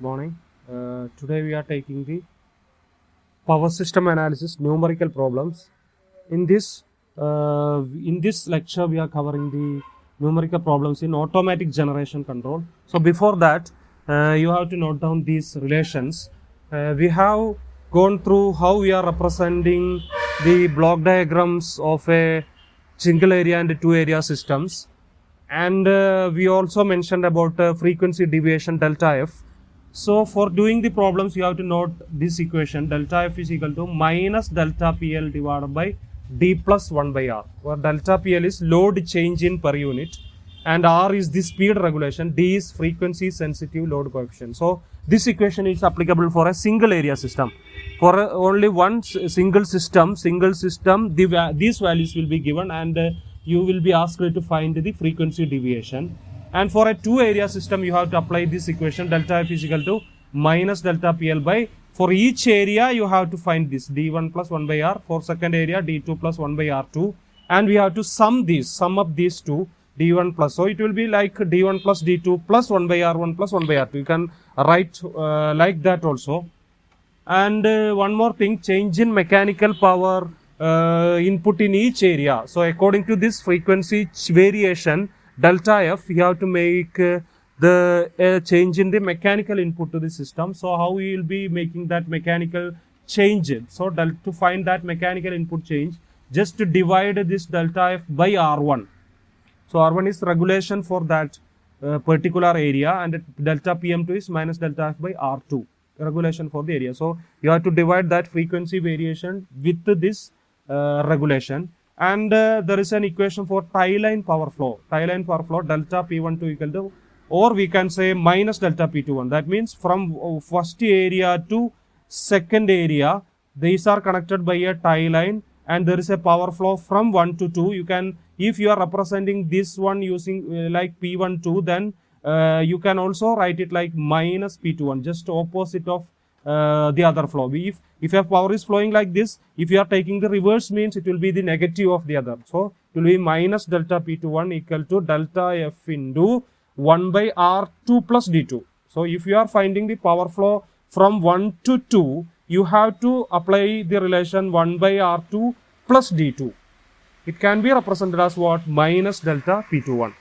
Morning. Today we are taking the power system analysis numerical problems. In this lecture we are covering the numerical problems in automatic generation control. So before that, you have to note down these relations. We have gone through how we are representing the block diagrams of a single area and two area systems, and we also mentioned about frequency deviation delta f. So for doing the problems, you have to note this equation: delta f is equal to minus delta PL divided by d plus 1 by r, where delta PL is load change in per unit and r is the speed regulation, d is frequency sensitive load coefficient. So this equation is applicable for a single area system. For only one single system, these values will be given, and you will be asked to find the frequency deviation. And for a two area system, you have to apply this equation: delta f is equal to minus delta PL by, for each area you have to find this d1 plus 1 by r, for second area d2 plus 1 by r2, and we have to sum up these two, d1 plus, so it will be like d1 plus d2 plus 1 by r1 plus 1 by r2. You can write like that also. And one more thing, change in mechanical power input in each area. So according to this frequency variation delta f, you have to make the change in the mechanical input to the system. So how we will be making that mechanical change? So to find that mechanical input change, just to divide this delta f by r1. So r1 is regulation for that particular area, and delta pm2 is minus delta f by r2, regulation for the area. So you have to divide that frequency variation with this regulation. And there is an equation for tie line power flow. Tie line power flow, delta P12 equal to, or we can say minus delta P21. That means from first area to second area, these are connected by a tie line, and there is a power flow from 1 to 2. You can, if you are representing this one using like P12, then you can also write it like minus P21, just opposite of the other flow. If your power is flowing like this, if you are taking the reverse, means it will be the negative of the other. So it will be minus delta P21 equal to delta F into 1 by R2 plus D2. So if you are finding the power flow from 1 to 2, you have to apply the relation 1 by R2 plus D2. It can be represented as what? Minus delta P21.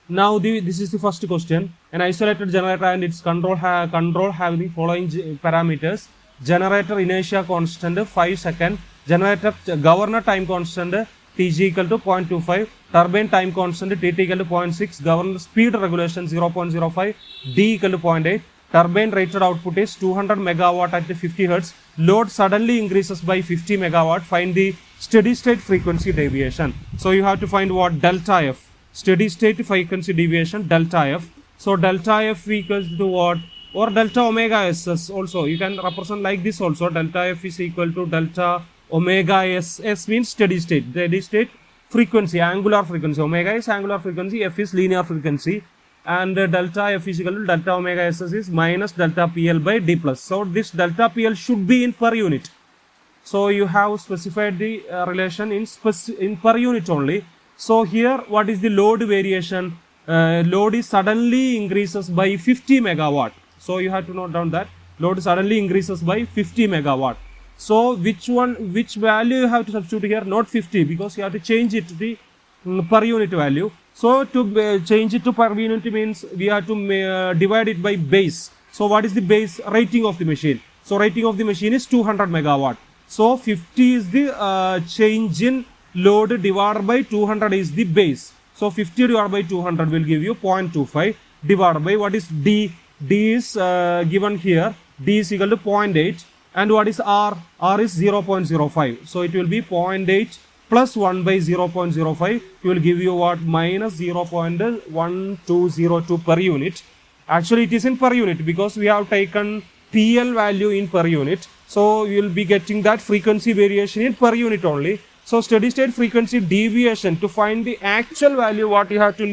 Now this is the first question. An isolated generator and its control have the following parameters: generator inertia constant 5 seconds, generator governor time constant Tg equal to 0.25, turbine time constant Tt equal to 0.6, governor speed regulation 0.05, D equal to 0.8, turbine rated output is 200 megawatt at 50 Hz, load suddenly increases by 50 megawatt, find the steady state frequency deviation. So you have to find what? Delta F, steady state frequency deviation, delta F. So delta F equals to what? Or delta omega S also. You can represent like this also. Delta F is equal to delta omega S. S means steady state frequency, angular frequency. Omega is angular frequency, F is linear frequency. And delta F is equal to delta omega S is minus delta PL by D plus. So this delta PL should be in per unit. So you have specified the relation in per unit only. So here, what is the load variation? Load is suddenly increases by 50 megawatt. So you have to note down that load suddenly increases by 50 megawatt. So which value you have to substitute here? Not 50, because you have to change it to the per unit value. So to change it to per unit means we have to divide it by base. So what is the base rating of the machine? So rating of the machine is 200 megawatt. So 50 is the change in load divided by 200 is the base. So 50 divided by 200 will give you 0.25 divided by what is D? D is given here. D is equal to 0.8. And what is R? R is 0.05. So it will be 0.8 plus 1 by 0.05. It will give you what? Minus 0.1202 per unit. Actually it is in per unit, because we have taken PL value in per unit. So you will be getting that frequency variation in per unit only. So steady state frequency deviation, to find the actual value, what you have to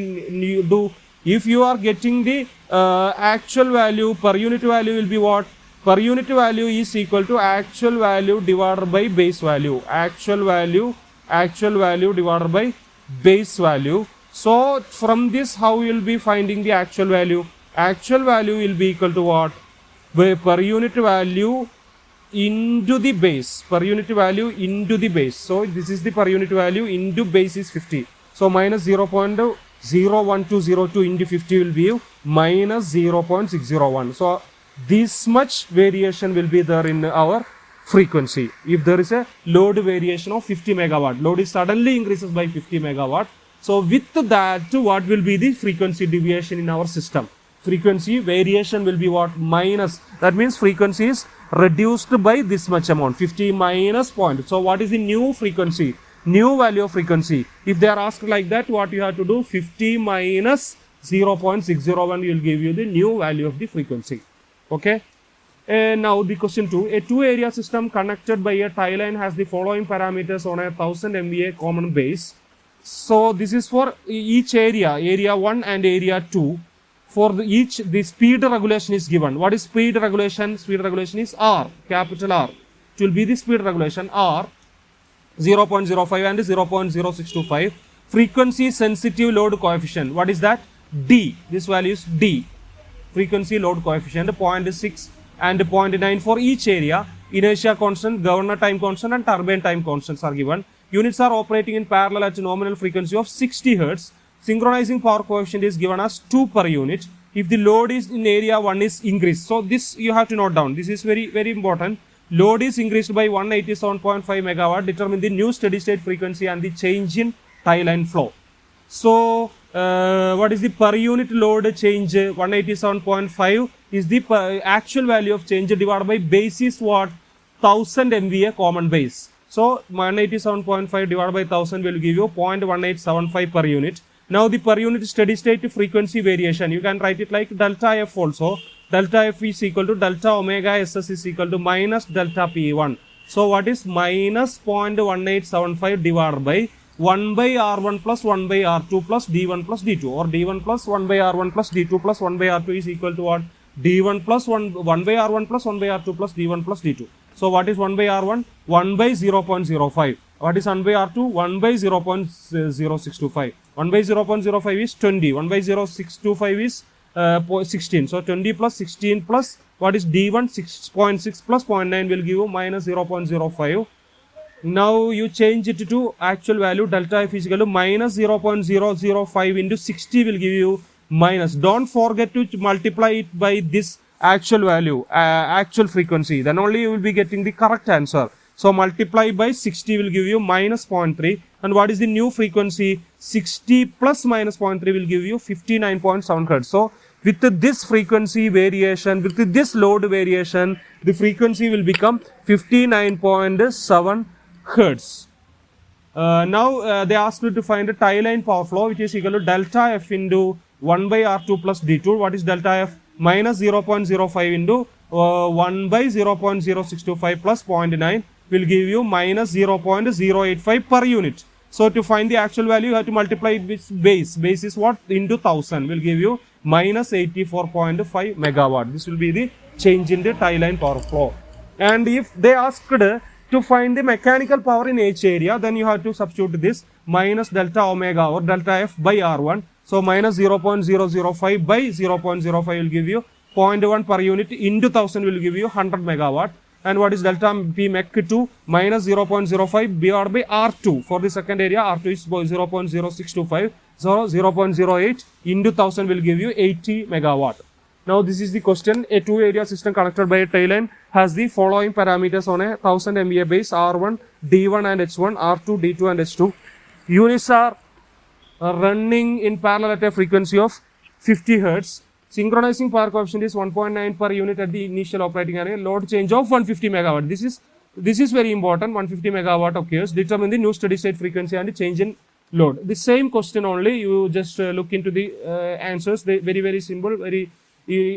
do, if you are getting the actual value, per unit value will be what? Per unit value is equal to actual value divided by base value. Actual value divided by base value. So from this, how you will be finding the actual value? actual value will be equal to what? Per unit value into the base. Per unit value into the base. So this is the per unit value into base is 50. So minus 0.01202 into 50 will be minus 0.601. So this much variation will be there in our frequency. If there is a load variation of 50 megawatt, load is suddenly increases by 50 megawatt. So with that, what will be the frequency deviation in our system? Frequency variation will be what? Minus. That means frequency is reduced by this much amount, 50 minus point. So what is the new frequency? New value of frequency. If they are asked like that, what you have to do? 50 minus 0.601 will give you the new value of the frequency. Okay. And now the question 2. A two-area system connected by a tie line has the following parameters on a 1000 MVA common base. So this is for each area, area 1 and area 2. For the speed regulation is given. What is speed regulation? Speed regulation is R, capital R. It will be the speed regulation R, 0.05 and 0.0625. Frequency sensitive load coefficient. What is that? D. This value is D. Frequency load coefficient 0.6 and 0.9 for each area. Inertia constant, governor time constant and turbine time constants are given. Units are operating in parallel at a nominal frequency of 60 Hz. Synchronizing power coefficient is given as 2 per unit. If the load is in area 1 is increased. So this you have to note down. This is very, very important. Load is increased by 187.5 megawatt. Determine the new steady state frequency and the change in tie line flow. So what is the per unit load change? 187.5 is the actual value of change divided by base is what? 1000 MVA common base. So 187.5 divided by 1000 will give you 0.1875 per unit. Now the per unit steady state frequency variation, you can write it like delta F also. Delta F is equal to delta omega SS is equal to minus delta P1. So what is minus 0.1875 divided by 1 by R1 plus 1 by R2 plus D1 plus D2, or D1 plus 1 by R1 plus D2 plus 1 by R2 is equal to what? D1 plus 1 by R1 plus 1 by R2 plus D1 plus D2. So what is 1 by R1? 1 by 0.05. What is 1 by R2? 1 by 0.0625. 1 by 0.05 is 20. 1 by 0.625 is 16. So 20 plus 16 plus what is D1? 6.6 plus 0.9 will give you minus 0.05. Now you change it to actual value. Delta F is equal to minus 0.005 into 60 will give you minus. Don't forget to multiply it by this actual value, actual frequency. Then only you will be getting the correct answer. So multiply by 60 will give you minus 0.3. And what is the new frequency? 60 plus minus 0.3 will give you 59.7 Hz. So with this frequency variation, with this load variation, the frequency will become 59.7 Hz. Now they asked you to find a tie line power flow, which is equal to delta F into 1 by R2 plus D2. What is delta F? Minus 0.05 into 1 by 0.0625 plus 0.9 will give you minus 0.085 per unit. So to find the actual value, you have to multiply it with base. Base is what? Into 1000 will give you minus 84.5 megawatt. This will be the change in the tie line power flow. And if they asked to find the mechanical power in each area, then you have to substitute this minus delta omega or delta F by R1. So minus 0.005 by 0.05 will give you 0.1 per unit into 1000 will give you 100 megawatt. And what is delta P mech 2? Minus 0.05 divided by R2. For the second area, R2 is 0.0625. So 0.08 into 1000 will give you 80 megawatt. Now this is the question. A two-area system connected by a tie line has the following parameters on a 1000 MVA base: R1, D1 and H1, R2, D2 and H2. Units are running in parallel at a frequency of 50 Hz. Synchronizing power coefficient is 1.9 per unit at the initial operating area. Load change of 150 megawatt. This is very important. 150 megawatt occurs. Determine the new steady state frequency and the change in load. The same question only. You just look into the answers. They very simple.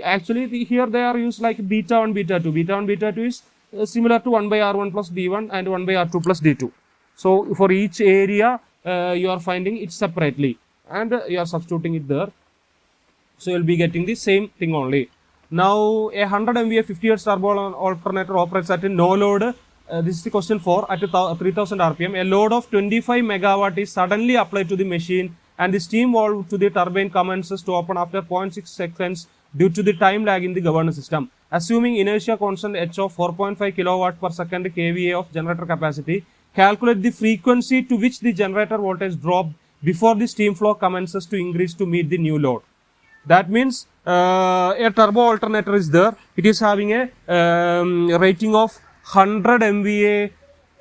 Actually here they are used like beta 1, beta 2. Beta 1, beta 2 is similar to 1 by R1 plus D1 and 1 by R2 plus D2. So for each area you are finding it separately and you are substituting it there. So you will be getting the same thing only. Now a 100 MVA 50 Hz turbo alternator operates at a no load. This is the question 4. At 3000 RPM, a load of 25 megawatt is suddenly applied to the machine and the steam valve to the turbine commences to open after 0.6 seconds due to the time lag in the governor system. Assuming inertia constant h of 4.5 kilowatt per second kVA of generator capacity, calculate the frequency to which the generator voltage dropped before the steam flow commences to increase to meet the new load. That means a turbo alternator is there. It is having a rating of 100 MVA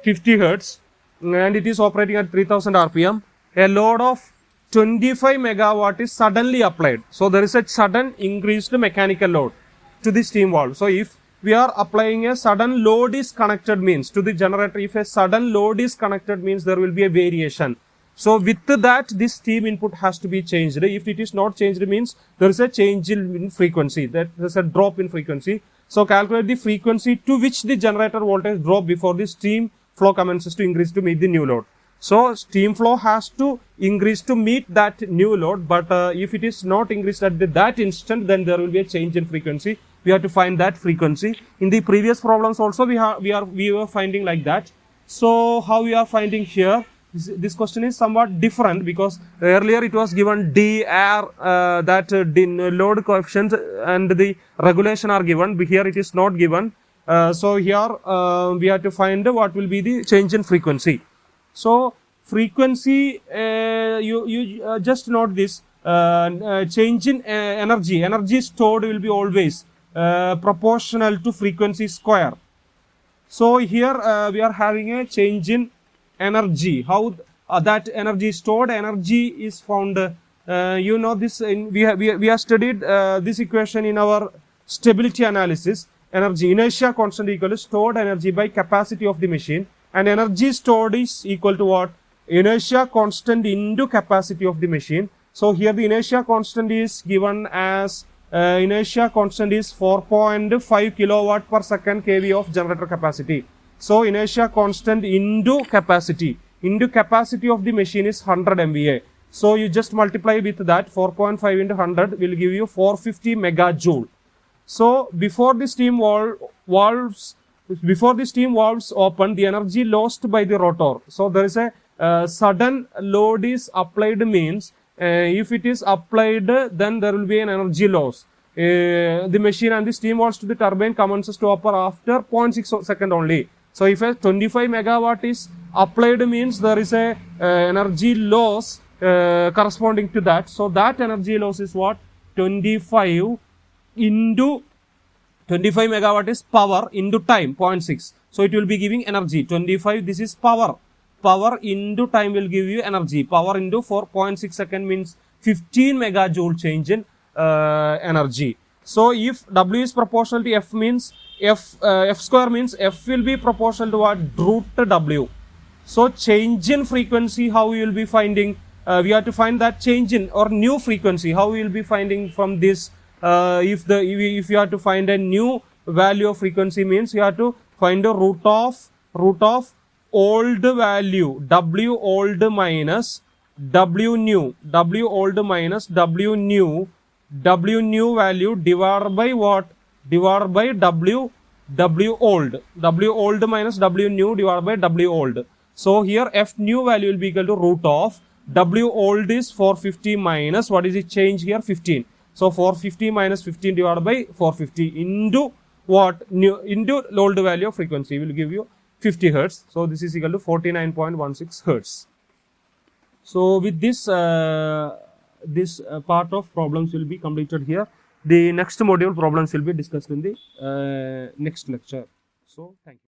50 Hertz and it is operating at 3000 RPM. A load of 25 megawatt is suddenly applied. So there is a sudden increased mechanical load to the steam valve. So if we are applying a sudden load is connected means to the generator, if a sudden load is connected means there will be a variation. So with that, this steam input has to be changed. If it is not changed means there is a change in frequency, that there is a drop in frequency. So calculate the frequency to which the generator voltage drop before the steam flow commences to increase to meet the new load. So steam flow has to increase to meet that new load, but if it is not increased at that instant, then there will be a change in frequency. We have to find that frequency. In the previous problems also we were finding like that. So how we are finding here? This question is somewhat different because earlier it was given D, R, load coefficient and the regulation are given, but here it is not given. So here we have to find what will be the change in frequency. So frequency, you just note this, change in energy stored will be always proportional to frequency square. So here we are having a change in energy. How that energy stored energy is found, you know this, we have studied this equation in our stability analysis. Energy, inertia constant equal to stored energy by capacity of the machine, and energy stored is equal to what? Inertia constant into capacity of the machine. So here the inertia constant is given as inertia constant is 4.5 kilowatt per second kV of generator capacity. So inertia constant into capacity of the machine is 100 MVA. So you just multiply with that, 4.5 into 100 will give you 450 megajoule. So before the steam valves open, the energy lost by the rotor. So there is a sudden load is applied means if it is applied, then there will be an energy loss. The machine and the steam valves to the turbine commences to operate after 0.6 second only. So if a 25 megawatt is applied means there is a energy loss corresponding to that. So that energy loss is what? 25 megawatt is power into time 0.6. So it will be giving energy 25. This is power into time will give you energy. Power into 4.6 second means 15 megajoule change in energy. So if W is proportional to F means F square means F will be proportional to what? Root W. So change in frequency, how we will be finding? We have to find that change in or new frequency. How we will be finding from this? If you have to find a new value of frequency means you have to find a root of old value, W old minus W new, W old minus W new value divided by what? Divided by W old. W old minus W new divided by W old. So here F new value will be equal to root of W old is 450 minus what is it change here? 15. So 450 minus 15 divided by 450 into what? New into old value of frequency will give you 50 Hertz. So this is equal to 49.16 Hertz. So with this, part of problems will be completed here. The next module problems will be discussed in the next lecture. So thank you.